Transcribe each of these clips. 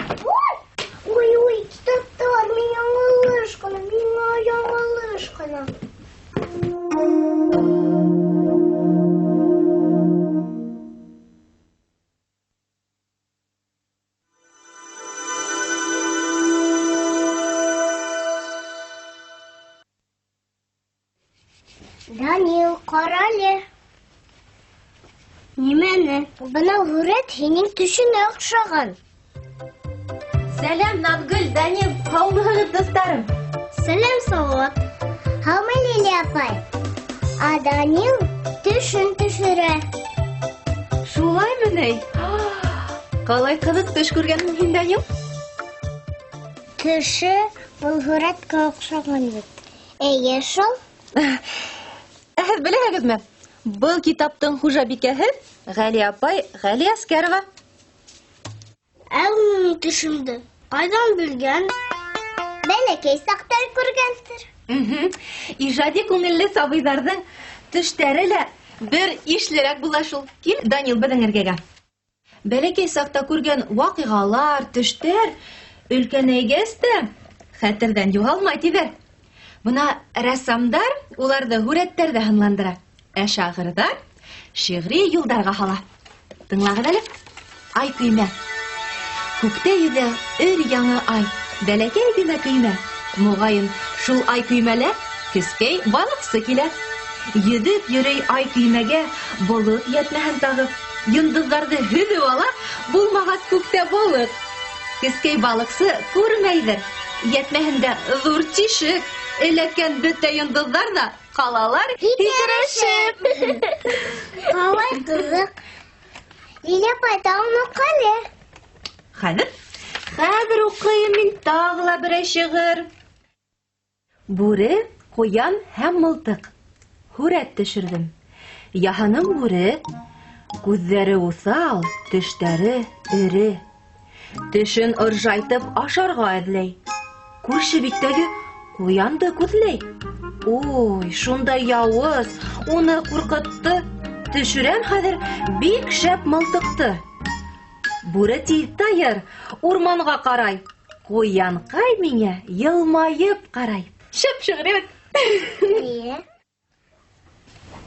Ой, китаптар, мин яңылыш кына, миңа яңылыш кына. Данил, карале. Нимәне? Бына Хүрәт һинең төшеңә оҡшаған. Сәлам, Наҙгөл, Данил, һаумыһығыҙ, достарым. Сәлам, Салауат. Һаумы, Лили апай. А Данил төшөн төшөрә. Шулаймы ни? Ҡалай ҡыҙыҡ төш күргәнһең һин, Данил? Төшө был Хүрәткә оҡшаған бит. Эйе шул. Һеҙ беләһегеҙме? Был китаптың хужабикәһе Ғәли апай, Ғәли Әскәрова. Ә уның төшөмдө ҡайҙан белгән? Бәләкәй саҡта күргәндер. Ижади күңелле сабыйҙарҙың төштәре лә бер ишлерәк була шул. Кил, Данил, беҙҙең эргәгә. Бәләкәй саҡта күргән ваҡиғалар, төштәр өлкәнәйгәс тә хәтерҙән юғалмай тиҙәр. Бына рәссамдар уларҙы һүрәттәрҙә һынландыра, ә шағирҙар шиғри юлдарға һала. Тыңлағыҙ әле. Ай көймә. Күктә йөҙә өр-яңы ай, бәләкәй генә көймә. Моғайын, шул ай көймәлә кескәй балыҡсы килә. Йөҙөп йөрөй ай көймәгә, болот йәтмәһен тағып. Йондоҙҙарҙы һөҙөп ала, булмағас күктә балыҡ. Кескәй балыҡсы күрмәйҙер. Йәтмәһендә ҙур тишек. Эләккән бөтә йондоҙҙар ҙа ҡалалар һикерешеп. Ҡалай ҡыҙыҡ. Лилә апай, тағын уҡы. Хәҙер уҡыйым мин тағы ла берәй шиғыр. Бүре, ҡуян һәм мылтыҡ. Һүрәт төшөрҙөм. Яһаным бүре, күҙҙәре уҫал, тештәре эре. Тешен ыржайтып ашарға эҙләй. Күрше биттәге ҡуянды күҙләй. Ой, шундай яуыз, уны ҡурҡытты. Төшөрәм хәҙер бик шәп мылтыҡты. Бүре тиҙ тайыр, урманға ҡарай. Ҡуянҡай миңә йылмайып ҡарай. Шәп шиғыр, Эйе.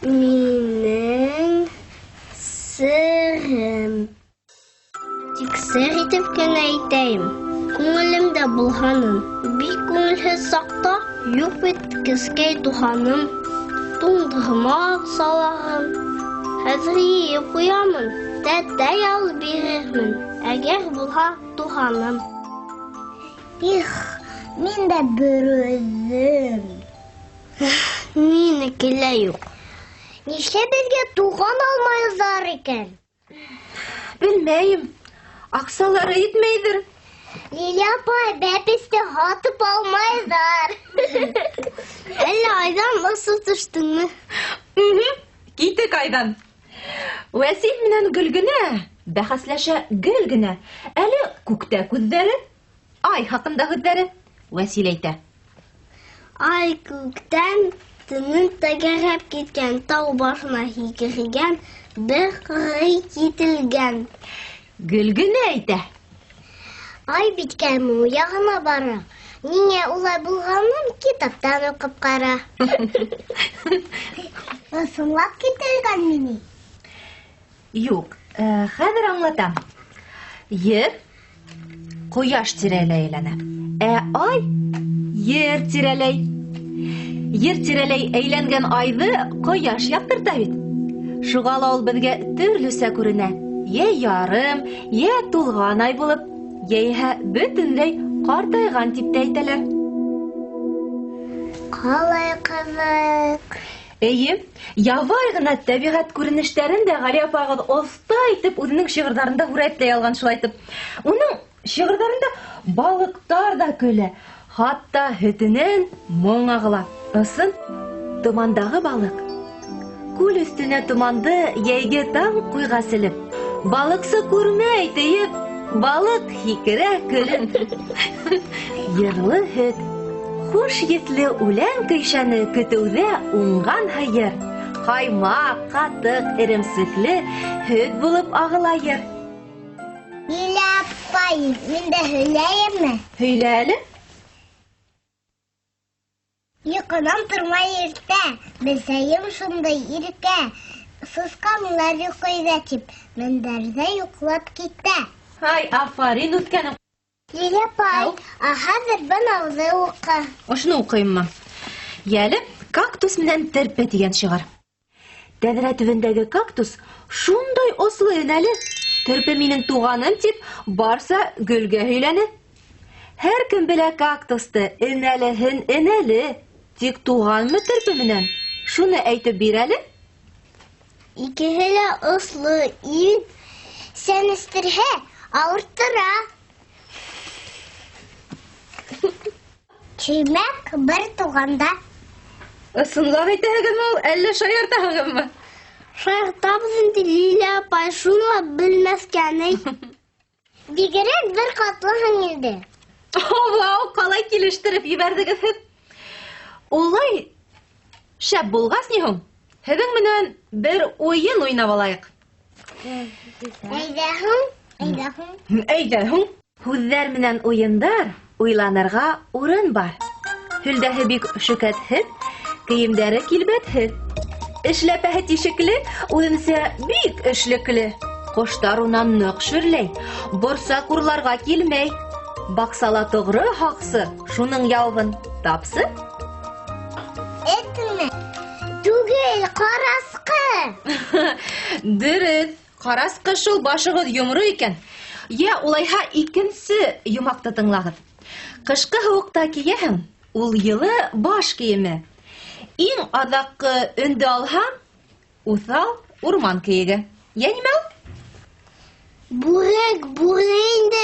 Минең сырым. Тик сер итеп кенә әйтәйем. Күңелемдә булһаным. Бик күңелһеҙ саҡта юҡ бит кескәй туһаным. Туңдығыма салаһым. Хәҙер йыйып ҡуямын. Тәтәй алып бирермен. Әгәр булһа туһаным. Их, мин дә бер үҙем. Минеке лә юҡ. Нишләп беҙгә туған алмайҙар икән? Белмәйем. Аҡсалары етмәйҙер. Лилә апай, бәпесте һатып алмайҙар. Әллә айҙан ысып төштөңмө? Китек айҙан. Вәсил менән Гөлгөнә бәхәсләшә гел генә. Әле күктә күҙҙәре, ай хаҡында һүҙҙәре. Вәсил әйтә. Ай күктән төнөн тәгәрәп киткән, тау башына һикергән, бер ҡырый кителгән. Гөлгөнә әйтә. Ай биткән у яғына бара. Ниңә улай булғанын китаптан уҡып ҡара. Ысынлап кителгән мине? Юҡ, хәҙер аңлатам. Ер ҡояш тирәләй әйләнә, ә ай ер тирәләй. Ер тирәләй әйләнгән айҙы ҡояш яҡтырта бит. Шуға ла ул беҙгә төрлөсә күренә. Йә ярым, йә тулған ай булып, йәиһә бөтөнләй ҡартайған тип тә әйтәләр. Ҡалай ҡыҙыҡ. Эйе, ябай ғына тәбиғәт күренештәрен дә Ғали апағыҙ оҫта итеп үҙенең шиғырҙарында һүрәтләй алған шулайтып. Уның шиғырҙарында балыҡтар да көлә, хатта һөтөнән моң ағыла. Ысын, томандағы балыҡ. Күл өҫтөнә томанды йәйге таң ҡуйға селеп. Балыҡсы күрмәй тейеп, балыҡ һикерә көлөп. Йырлы һөт. Хуш еҫле үлән көйшәне көтөүҙә уңған һыйыр. Ҡаймаҡ, ҡатыҡ, эремсекле һөт булып ағыла йыр. Лилә Апай, мин дә һөйләйемме? Һөйлә әле. Йоҡонан тормай иртә, бесәйем шундай иркә. Сысҡанлар йоҡойҙа тип, мендәрҙә йоҡлап китә. Ай, афарин үткәнем. Лилә апай, хәҙер бынауҙы уҡы. Ошоно уҡыйыммы? Йәле, кактус менән терпе тигән шиғыр. Тәҙрә төбөндәге кактус шундай осло әле. Терпе минең туғаным тип, барса гөлгә һөйләне. Һәр кем белә кактусты, энәлеһен энәле. Тик туғанмы терпе менән? Шуны әйтеп бир әле. Икеһе лә осло ил, сәнестерһә, ауырттыра. Тимәк, бер туғанда. Ысынлап әйтәһегеҙме ул, әллә шаяртаһығыҙмы? Шаяртабыҙ инде, Лилә апай, шуны белмәҫкә ни. Бигерәк бер ҡатлыһың инде. Вау, ҡалай килештереп ебәрҙегеҙ һеҙ. Улай шәп булғас ни һуң? Һеҙҙең менән бер уйын уйнап алайыҡ. Әйҙә һуң. Әйҙә һуң. Һүҙҙәр менән уйындар, уйланырға урын бар. Һөлдәһе бик шөкәтһеҙ, кейемдәре килбәтһеҙ. Эшләпәһе тишекле, үҙенсә бик эшлекле. Ҡоштар унан ныҡ шөрләй, борсаҡ урларға килмәй. Баҡсала тоғро һаҡсы, шуның яуығын тапсы. Этме? Түгел, ҡарасҡы. Дөрөҫ, ҡарасҡы шул, башығыҙ йомро икән. Йә, улайһа икенсе йомаҡты тыңлағыҙ. Ҡышҡы һыуыҡта кейәһең, ул йылы баш кейеме. Иң аҙаҡҡы өндө алһаң, уҫал урман кейеге. Йә, нимә ул? Бүрек инде.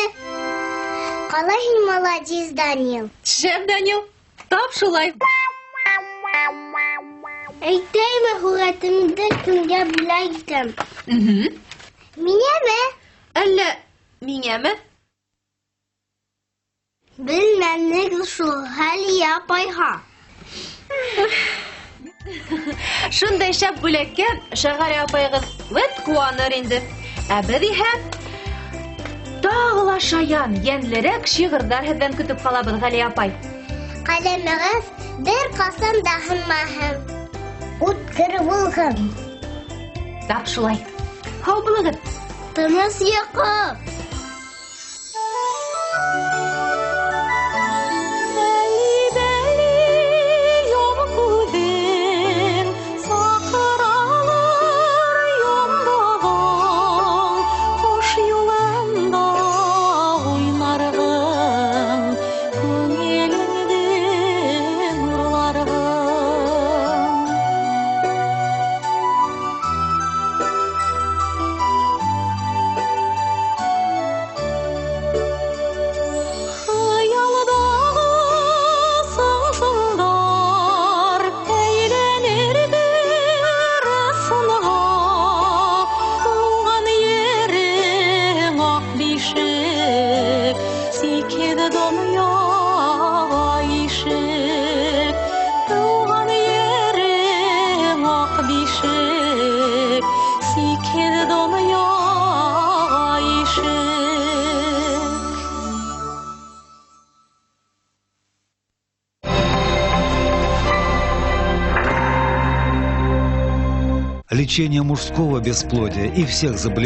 Ҡалай һин молодец, Данил. Шәп, Данил, тап шулай. Әйтәйме, һүрәтемде кемгә бүлә икән? Минәме? Әллә миңәме? Белмәм, ник шул, Хәлиә апайға. Шундай шәп бүләккә Шәғәрә апайығыҙ вәт ҡыуаныр инде. Ә беҙ иһә тағы ла шаян, йәнлерәк шиғырҙар һеҙҙән көтөп ҡалабыҙ, Ғәлиә апай. Ҡәләмегеҙ бер ҡасан да һынмаһын. Үткер булһын. Тап шулай. Һау булығыҙ. Тыныс йоҡо. Лечение мужского бесплодия и всех заболеваний